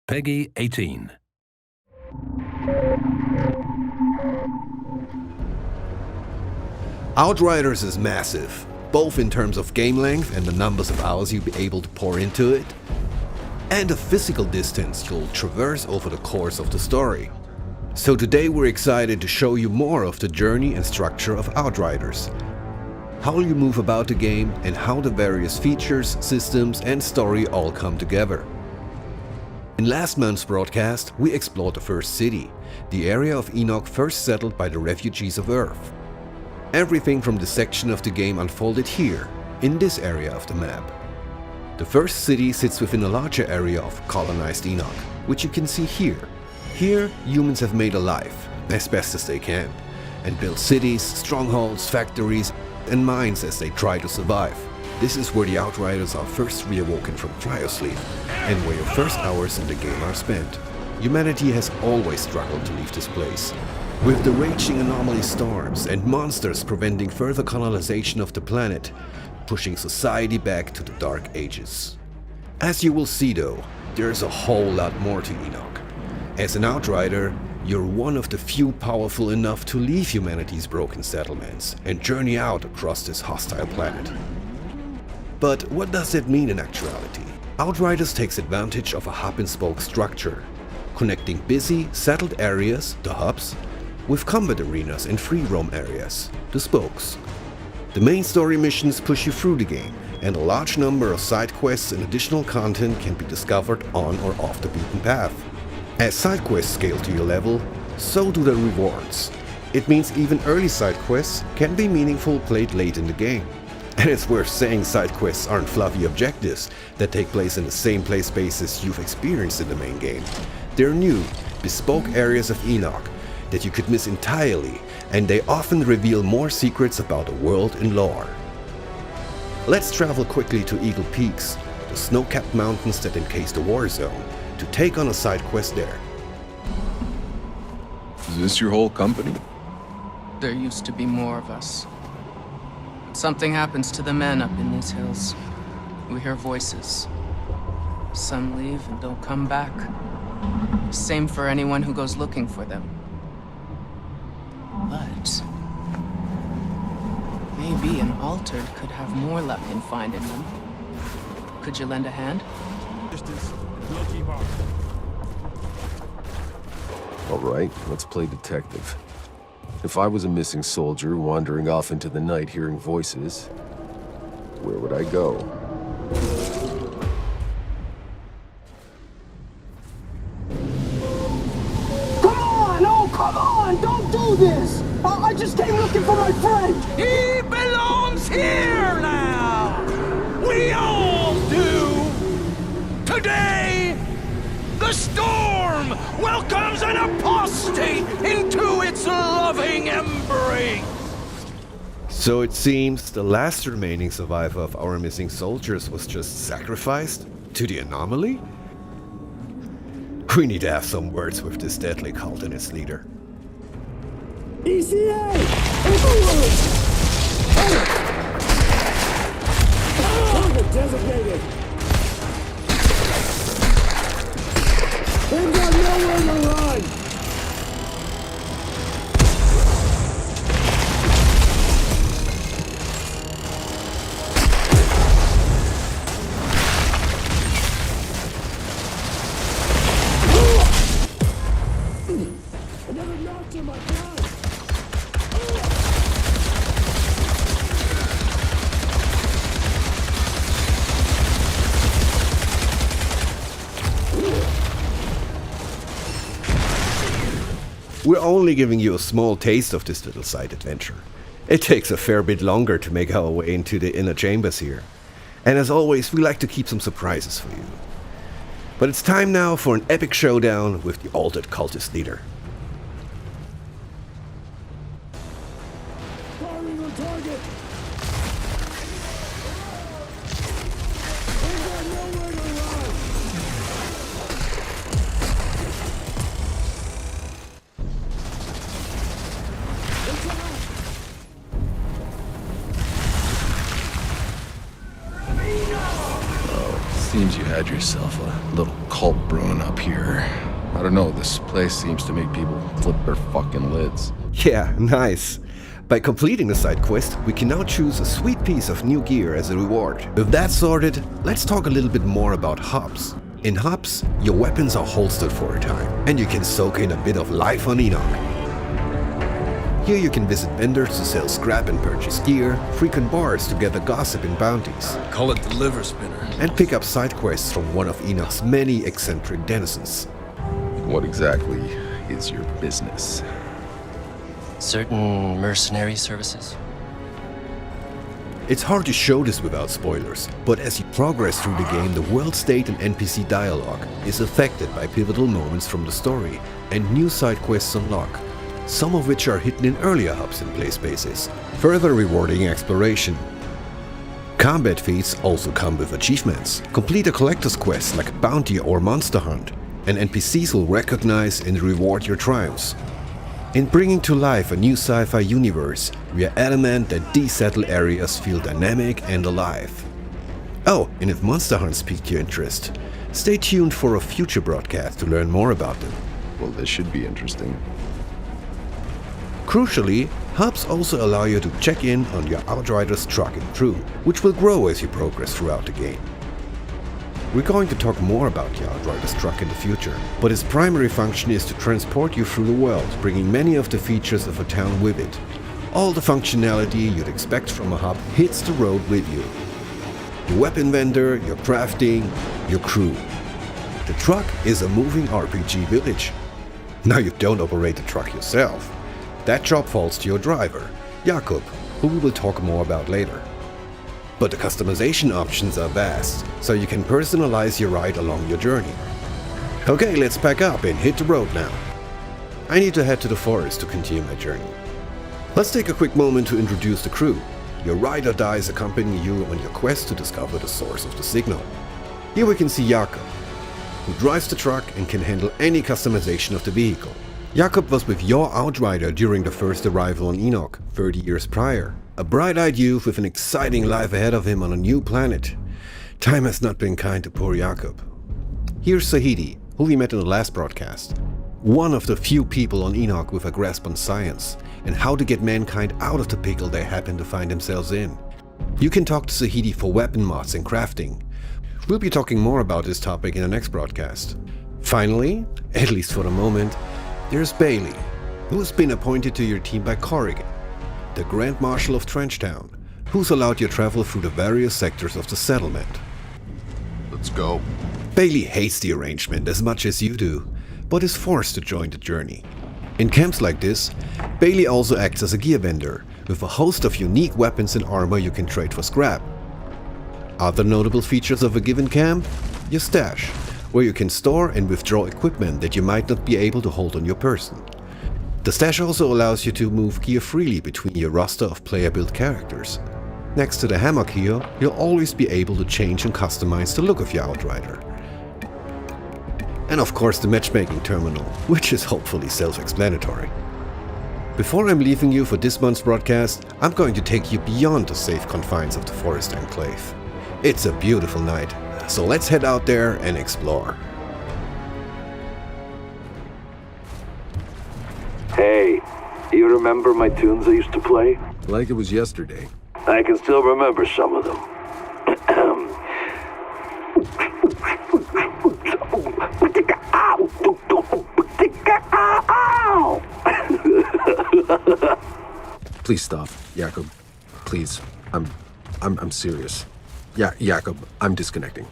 Peggy 18. Outriders is massive, both in terms of game length and the numbers of hours you'll be able to pour into it, and the physical distance you'll traverse over the course of the story. So today we're excited to show you more of the journey and structure of Outriders, how you move about the game and how the various features, systems and story all come together. In last month's broadcast, we explored the first city, the area of Enoch first settled by the refugees of Earth. Everything from this section of the game unfolded here, in this area of the map. The first city sits within a larger area of colonized Enoch, which you can see here. Here, humans have made a life, as best as they can, and built cities, strongholds, factories, and mines as they try to survive. This is where the Outriders are first reawoken from cryosleep, and where your first hours in the game are spent. Humanity has always struggled to leave this place, with the raging anomaly storms and monsters preventing further colonization of the planet, pushing society back to the Dark Ages. As you will see though, there's a whole lot more to Enoch. As an Outrider, you're one of the few powerful enough to leave humanity's broken settlements and journey out across this hostile planet. But what does that mean in actuality? Outriders takes advantage of a hub-and-spoke structure, connecting busy, settled areas, the hubs, with combat arenas and free roam areas, the spokes. The main story missions push you through the game, and a large number of side quests and additional content can be discovered on or off the beaten path. As side quests scale to your level, so do the rewards. It means even early side quests can be meaningful played late in the game. And it's worth saying side quests aren't fluffy objectives that take place in the same play spaces you've experienced in the main game. They're new, bespoke areas of Enoch that you could miss entirely, and they often reveal more secrets about the world and lore. Let's travel quickly to Eagle Peaks, the snow-capped mountains that encase the war zone, to take on a side quest there. Is this your whole company? There used to be more of us. Something happens to the men up in these hills. We hear voices. Some leave and don't come back. Same for anyone who goes looking for them. But maybe an altered could have more luck in finding them. Could you lend a hand? All right, let's play detective. If I was a missing soldier wandering off into the night hearing voices, where would I go? Come on! Oh, come on! Don't do this! I just came looking for my friend! He belongs here now! We all do! Today, the storm welcomes an apostate into its loving embrace! So it seems the last remaining survivor of our missing soldiers was just sacrificed to the anomaly? We need to have some words with this deadly cult and its leader. ECA! Overload! Target designated! They've got nowhere to run! Another knock to my gun! We're only giving you a small taste of this little side adventure. It takes a fair bit longer to make our way into the inner chambers here. And as always, we like to keep some surprises for you. But it's time now for an epic showdown with the altered cultist leader. Firing on target! They've got nowhere to run! Seems you had yourself a little cult brewing up here. I don't know, this place seems to make people flip their fucking lids. Yeah, nice. By completing the side quest, we can now choose a sweet piece of new gear as a reward. With that sorted, let's talk a little bit more about hubs. In hubs, your weapons are holstered for a time, and you can soak in a bit of life on Enoch. Here you can visit vendors to sell scrap and purchase gear, frequent bars to gather gossip and bounties, Call it the liver spinner. and pick up side quests from one of Enoch's many eccentric denizens. What exactly is your business? Certain mercenary services? It's hard to show this without spoilers, but as you progress through the game, the world state and NPC dialogue is affected by pivotal moments from the story, and new side quests unlock, some of which are hidden in earlier hubs and play spaces, further rewarding exploration. Combat feats also come with achievements. Complete a collector's quest like a bounty or monster hunt, and NPCs will recognize and reward your triumphs. In bringing to life a new sci-fi universe, we are adamant that these settled areas feel dynamic and alive. Oh, and if monster hunts piqued your interest, stay tuned for a future broadcast to learn more about them. Well, this should be interesting. Crucially, hubs also allow you to check in on your Outriders truck and crew, which will grow as you progress throughout the game. We're going to talk more about the Outriders truck in the future, but its primary function is to transport you through the world, bringing many of the features of a town with it. All the functionality you'd expect from a hub hits the road with you. Your weapon vendor, your crafting, your crew. The truck is a moving RPG village. Now you don't operate the truck yourself. That job falls to your driver, Jakub, who we will talk more about later. But the customization options are vast, so you can personalize your ride along your journey. Okay, let's pack up and hit the road now. I need to head to the forest to continue my journey. Let's take a quick moment to introduce the crew. Your ride or dies accompany you on your quest to discover the source of the signal. Here we can see Jakub, who drives the truck and can handle any customization of the vehicle. Jakub was with your Outrider during the first arrival on Enoch, 30 years prior. A bright-eyed youth with an exciting life ahead of him on a new planet. Time has not been kind to poor Jakub. Here's Sahidi, who we met in the last broadcast. One of the few people on Enoch with a grasp on science and how to get mankind out of the pickle they happen to find themselves in. You can talk to Sahidi for weapon mods and crafting. We'll be talking more about this topic in the next broadcast. Finally, at least for the moment, there's Bailey, who has been appointed to your team by Corrigan, the Grand Marshal of Trenchtown, who's allowed your travel through the various sectors of the settlement. Let's go. Bailey hates the arrangement as much as you do, but is forced to join the journey. In camps like this, Bailey also acts as a gear vendor, with a host of unique weapons and armor you can trade for scrap. Other notable features of a given camp? Your stash, where you can store and withdraw equipment that you might not be able to hold on your person. The stash also allows you to move gear freely between your roster of player-built characters. Next to the hammock here, you'll always be able to change and customize the look of your Outrider. And of course the matchmaking terminal, which is hopefully self-explanatory. Before I'm leaving you for this month's broadcast, I'm going to take you beyond the safe confines of the Forest Enclave. It's a beautiful night, so let's head out there and explore. Hey, you remember my tunes I used to play? Like it was yesterday. I can still remember some of them. Please stop, Jakub. Please. I'm serious. Yeah, Jakub, I'm disconnecting.